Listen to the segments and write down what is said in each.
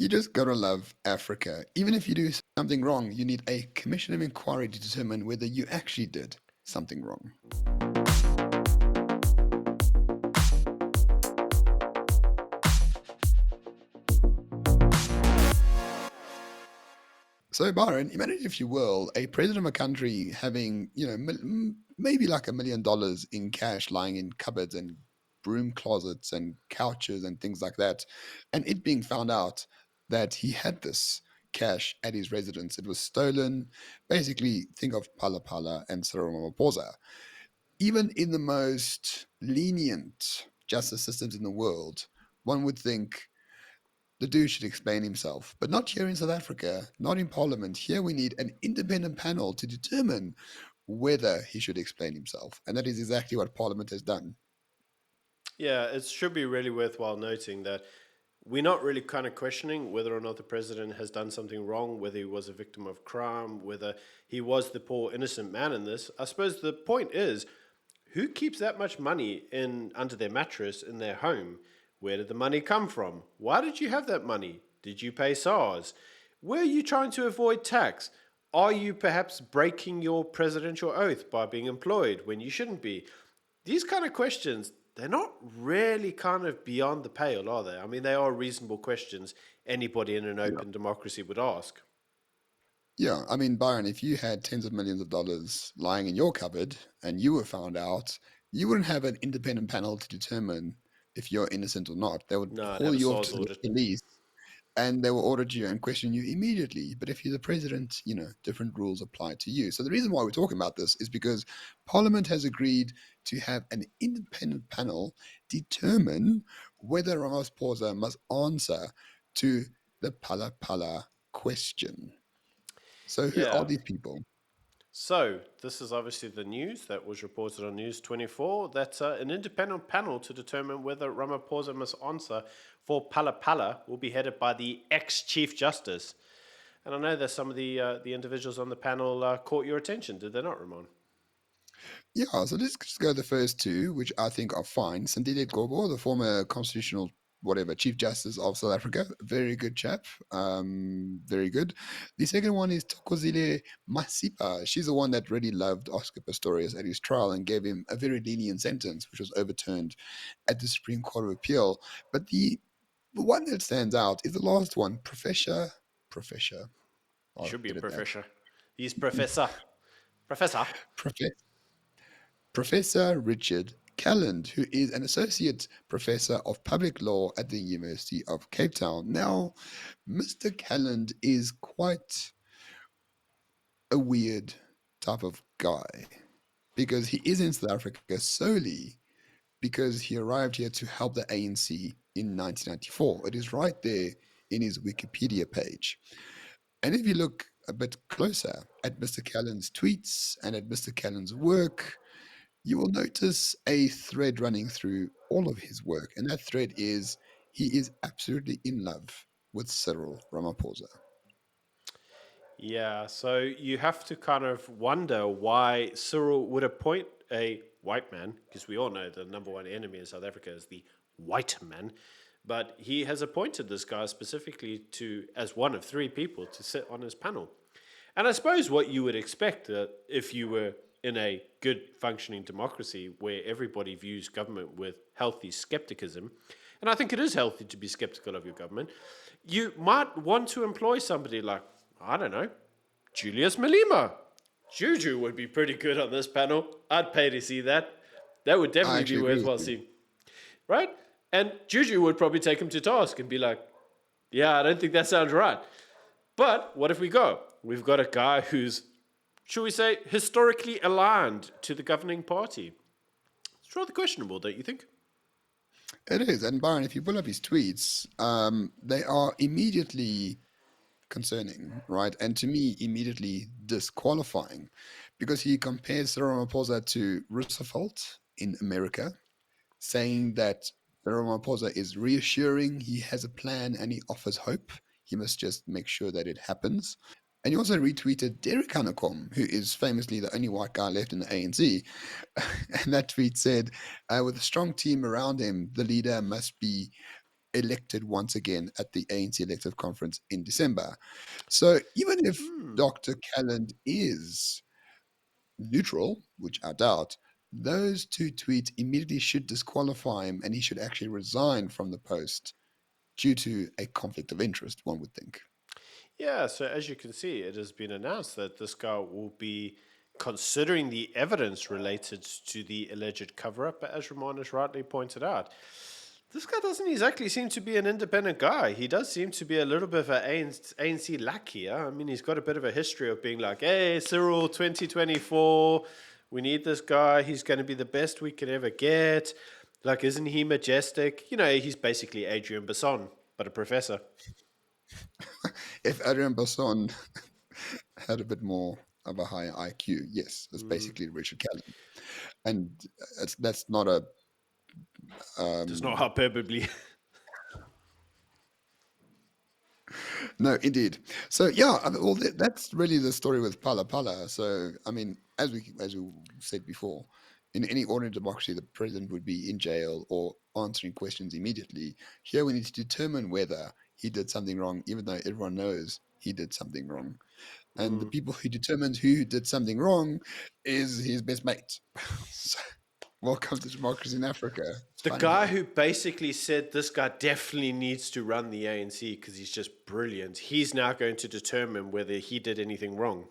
You just gotta love Africa. Even if you do something wrong, you need a commission of inquiry to determine whether you actually did something wrong. So, Byron, imagine if you will, a president of a country having, maybe like $1 million in cash lying in cupboards and broom closets and couches and things like that, and it being found out that he had this cash at his residence. It was stolen. Basically, think of Phala Phala and Cyril Ramaphosa. Even in the most lenient justice systems in the world, one would think the dude should explain himself, but not here in South Africa, not in Parliament. Here we need an independent panel to determine whether he should explain himself. And that is exactly what Parliament has done. Yeah, it should be really worthwhile noting that we're not really kind of questioning whether or not the president has done something wrong, whether he was a victim of crime, whether he was the poor innocent man in this. I suppose the point is, who keeps that much money in under their mattress in their home? Where did the money come from? Why did you have that money? Did you pay SARS? Were you trying to avoid tax? Are you perhaps breaking your presidential oath by being employed when you shouldn't be? These kind of questions, they're not really kind of beyond the pale, are they? I mean, they are reasonable questions anybody in an Yeah. open democracy would ask. Yeah. I mean, Byron, if you had tens of millions of dollars lying in your cupboard and you were found out, you wouldn't have an independent panel to determine if you're innocent or not. They would No, I'd haul have a you off SARS to the audit. police and they will audit you and question you immediately. But if you're the president, different rules apply to you. So the reason why we're talking about this is because Parliament has agreed to have an independent panel determine whether Ramaphosa must answer to the Phala Phala question. So who are Yeah. these people? So, this is obviously the news that was reported on News 24 that an independent panel to determine whether Ramaphosa must answer for Phala Phala will be headed by the ex Chief Justice. And I know that some of the individuals on the panel caught your attention, did they not, Ramon? Yeah, so let's just go the first two, which I think are fine. Sandile Gobo, the former constitutional whatever Chief Justice of South Africa, very good chap, very good. The second one is Tokozile Masipa. She's the one that really loved Oscar Pistorius at his trial and gave him a very lenient sentence, which was overturned at the Supreme Court of Appeal. But the one that stands out is the last one, Professor. He I'll should be a get it back. professor. He's professor. Professor. Professor Richard Calland, who is an associate professor of public law at the University of Cape Town. Now, Mr. Calland is quite a weird type of guy because he is in South Africa solely because he arrived here to help the ANC in 1994. It is right there in his Wikipedia page. And if you look a bit closer at Mr. Calland's tweets and at Mr. Calland's work, you will notice a thread running through all of his work, and that thread is he is absolutely in love with Cyril Ramaphosa. Yeah, so you have to kind of wonder why Cyril would appoint a white man, because we all know the number one enemy in South Africa is the white man. But he has appointed this guy specifically to as one of three people to sit on his panel. And I suppose what you would expect if you were in a good functioning democracy where everybody views government with healthy skepticism, and I think it is healthy to be skeptical of your government, you might want to employ somebody like, I don't know, Julius Malema. Juju would be pretty good on this panel. I'd pay to see that. That would I definitely be actually agree with worthwhile you. seeing, right? And Juju would probably take him to task and be like, yeah, I don't think that sounds right. But what if we go? We've got a guy who's, should we say, historically aligned to the governing party. It's rather questionable, don't you think? It is, and Byron, if you pull up his tweets, they are immediately concerning, right? And to me, immediately disqualifying because he compares Cyril Ramaphosa to Roosevelt in America, saying that Cyril Ramaphosa is reassuring, he has a plan, and he offers hope. He must just make sure that it happens. And he also retweeted Derek Hanekom, who is famously the only white guy left in the ANC. And that tweet said, with a strong team around him, the leader must be elected once again at the ANC elective conference in December. So even if Dr. Calland is neutral, which I doubt, those two tweets immediately should disqualify him and he should actually resign from the post due to a conflict of interest, one would think. Yeah, so as you can see, it has been announced that this guy will be considering the evidence related to the alleged cover up. But as Ramon has rightly pointed out, this guy doesn't exactly seem to be an independent guy. He does seem to be a little bit of an ANC lack here. I mean, he's got a bit of a history of being like, hey, Cyril 2024, we need this guy. He's going to be the best we can ever get. Like, isn't he majestic? You know, he's basically Adrian Basson, but a professor. If Adrian Basson had a bit more of a higher IQ, yes, that's basically Richard Calland. And that's not a. Does not Um, hyperbole. no, indeed. So yeah, I mean, well, that's really the story with Phala Phala. So I mean, as we said before, in any ordinary democracy, the president would be in jail or answering questions immediately. Here, we need to determine whether he did something wrong, even though everyone knows he did something wrong. And the people who determines who did something wrong is his best mate. So, welcome to democracy in Africa. It's The fun guy here. who basically said this guy definitely needs to run the ANC because he's just brilliant, he's now going to determine whether he did anything wrong.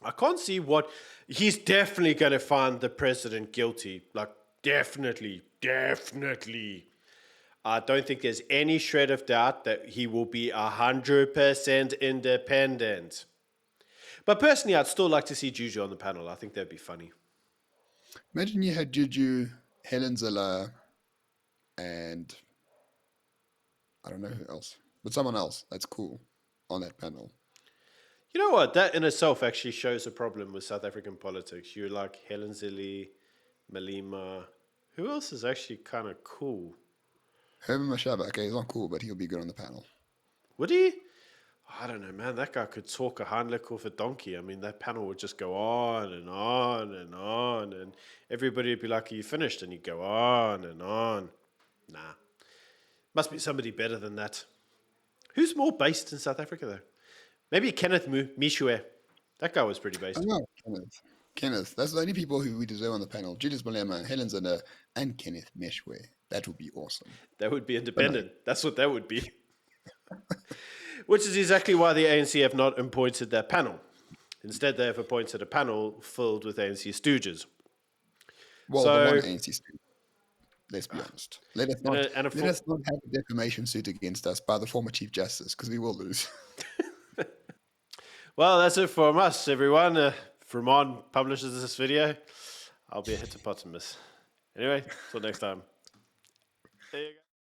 I can't see what. He's definitely going to find the president guilty. Like, definitely, definitely. I don't think there's any shred of doubt that he will be 100% independent. But personally, I'd still like to see Juju on the panel. I think that'd be funny. Imagine you had Juju, Helen Zilla, and I don't know who else, but someone else that's cool on that panel. You know what? That in itself actually shows a problem with South African politics. You're like Helen Zille, Malema. Who else is actually kind of cool? Herman Mashaba, okay, he's not cool, but he'll be good on the panel. Would he? I don't know, man. That guy could talk a Heinrich off a donkey. I mean, that panel would just go on and on and on, and everybody would be like, "Are you finished?" And he'd go on and on. Nah, must be somebody better than that. Who's more based in South Africa, though? Maybe Kenneth Mishwe. That guy was pretty I based. don't know, Kenneth. Kenneth, that's the only people who we deserve on the panel. Julius Malema, Helen Zille, and Kenneth Meshwe. That would be awesome. That would be But no, independent. That's what that would be. Which is exactly why the ANC have not appointed their panel. Instead, they have appointed a panel filled with ANC stooges. well, the one So, ANC student, let's be honest. Let us and not a, and a let full, us not have a defamation suit against us by the former Chief Justice, because we will lose. well, that's it from us, everyone. If Ramon publishes this video, I'll be a hippopotamus. Anyway, till next time. There you go.